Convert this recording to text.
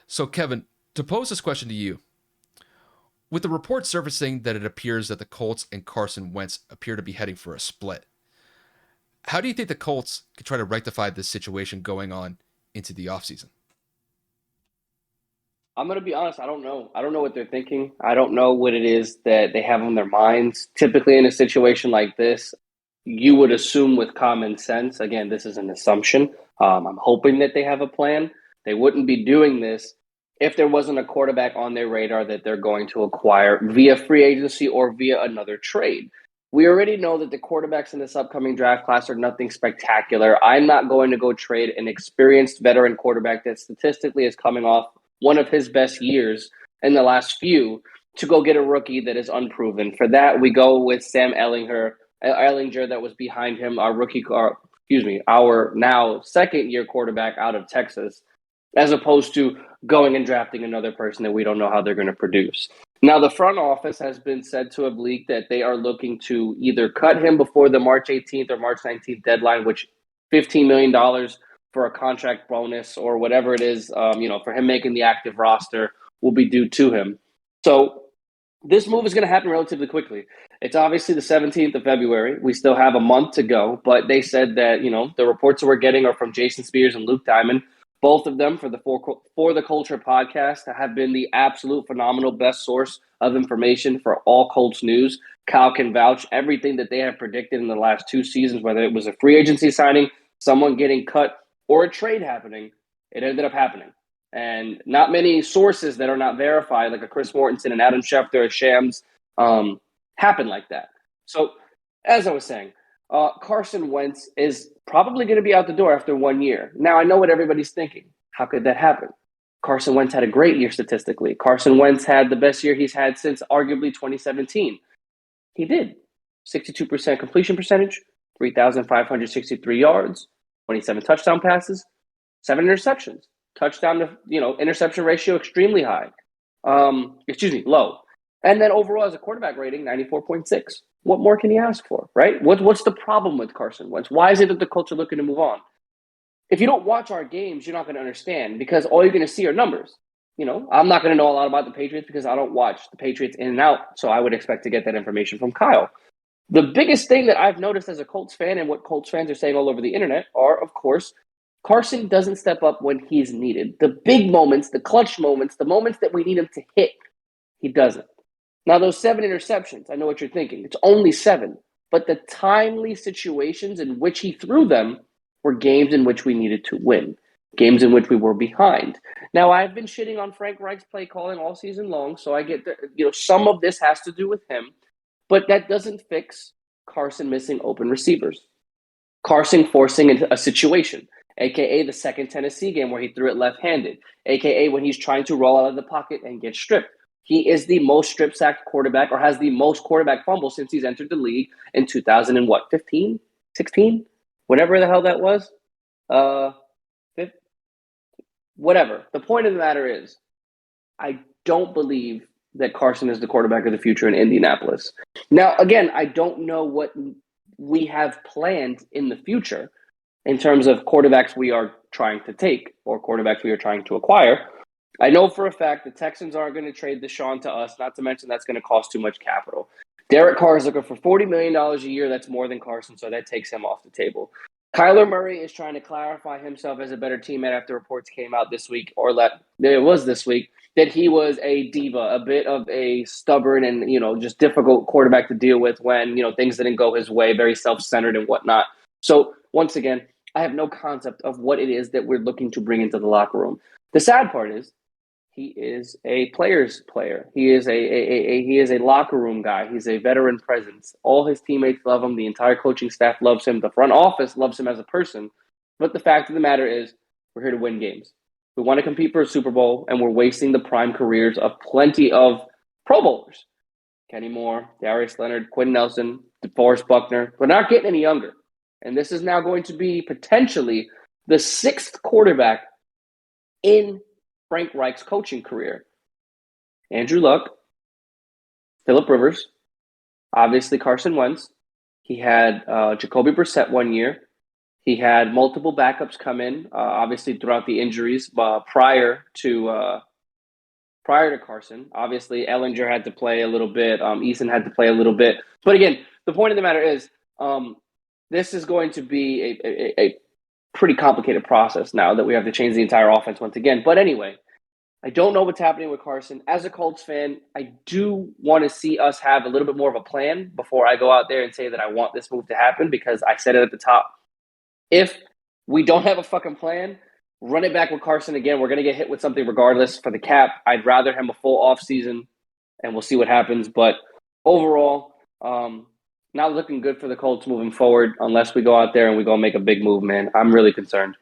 So, Kevin, to pose this question to you, with the report surfacing that it appears that the Colts and Carson Wentz appear to be heading for a split, how do you think the Colts could try to rectify this situation going on into the offseason? I'm going to be honest. I don't know. I don't know what they're thinking. I don't know what it is that they have on their minds. Typically, in a situation like this, you would assume with common sense. Again, this is an assumption. I'm hoping that they have a plan. They wouldn't be doing this if there wasn't a quarterback on their radar that they're going to acquire via free agency or via another trade. We already know that the quarterbacks in this upcoming draft class are nothing spectacular. I'm not going to go trade an experienced veteran quarterback that statistically is coming off one of his best years in the last few to go get a rookie that is unproven. For that, we go with Sam Ellinger that was behind him, our now second year quarterback out of Texas, as opposed to going and drafting another person that we don't know how they're going to produce. Now, the front office has been said to have leaked that they are looking to either cut him before the March 18th or March 19th deadline, which $15 million for a contract bonus or whatever it is, for him making the active roster will be due to him. So this move is going to happen relatively quickly. It's obviously the 17th of February. We still have a month to go, but they said that, the reports that we're getting are from Jason Spears and Luke Diamond. Both of them for the Culture podcast have been the absolute phenomenal best source of information for all Colts news. Kyle can vouch everything that they have predicted in the last two seasons, whether it was a free agency signing, someone getting cut, or a trade happening. It ended up happening. And not many sources that are not verified, like a Chris Mortensen and Adam Schefter or Shams, happen like that. So, as I was saying, Carson Wentz is probably going to be out the door after 1 year. Now, I know what everybody's thinking. How could that happen? Carson Wentz had a great year statistically. Carson Wentz had the best year he's had since arguably 2017. He did. 62% completion percentage, 3,563 yards, 27 touchdown passes, 7 interceptions. Touchdown to, interception ratio extremely high. Low. And then overall as a quarterback rating, 94.6. What more can you ask for, right? What's the problem with Carson Wentz? Why is it that the Colts are looking to move on? If you don't watch our games, you're not going to understand because all you're going to see are numbers. I'm not going to know a lot about the Patriots because I don't watch the Patriots in and out. So I would expect to get that information from Kyle. The biggest thing that I've noticed as a Colts fan and what Colts fans are saying all over the internet are, of course, Carson doesn't step up when he's needed. The big moments, the clutch moments, the moments that we need him to hit, he doesn't. Now, those 7 interceptions, I know what you're thinking. It's only 7. But the timely situations in which he threw them were games in which we needed to win, games in which we were behind. Now, I've been shitting on Frank Reich's play calling all season long, so I get that, some of this has to do with him. But that doesn't fix Carson missing open receivers. Carson forcing a situation, a.k.a. the second Tennessee game where he threw it left-handed, a.k.a. when he's trying to roll out of the pocket and get stripped. He is the most strip-sacked quarterback or has the most quarterback fumbles since he's entered the league in 2015, 16? Whatever the hell that was. Whatever. The point of the matter is, I don't believe that Carson is the quarterback of the future in Indianapolis. Now, again, I don't know what we have planned in the future in terms of quarterbacks we are trying to take or quarterbacks we are trying to acquire. I know for a fact the Texans aren't going to trade Deshaun to us, not to mention that's going to cost too much capital. Derek Carr is looking for $40 million a year. That's more than Carson, so that takes him off the table. Kyler Murray is trying to clarify himself as a better teammate after reports came out this week, that he was a diva, a bit of a stubborn and, just difficult quarterback to deal with when, things didn't go his way, very self-centered and whatnot. So once again, I have no concept of what it is that we're looking to bring into the locker room. The sad part is he is a player's player. He is a locker room guy. He's a veteran presence. All his teammates love him. The entire coaching staff loves him. The front office loves him as a person. But the fact of the matter is, we're here to win games. We want to compete for a Super Bowl, and we're wasting the prime careers of plenty of Pro Bowlers. Kenny Moore, Darius Leonard, Quinn Nelson, DeForest Buckner. We're not getting any younger. And this is now going to be potentially the 6th quarterback in Frank Reich's coaching career. Andrew Luck, Phillip Rivers, obviously Carson Wentz. He had Jacoby Brissett 1 year. He had multiple backups come in, obviously throughout the injuries prior to Carson. Obviously, Ellinger had to play a little bit. Eason had to play a little bit. But again, the point of the matter is, this is going to be a pretty complicated process now that we have to change the entire offense once again. But anyway, I don't know what's happening with Carson. As a Colts fan, I do want to see us have a little bit more of a plan before I go out there and say that I want this move to happen, because I said it at the top. If we don't have a fucking plan, run it back with Carson again. We're going to get hit with something regardless for the cap. I'd rather him a full offseason, and we'll see what happens. But overall, not looking good for the Colts moving forward unless we go out there and we go make a big move, man. I'm really concerned.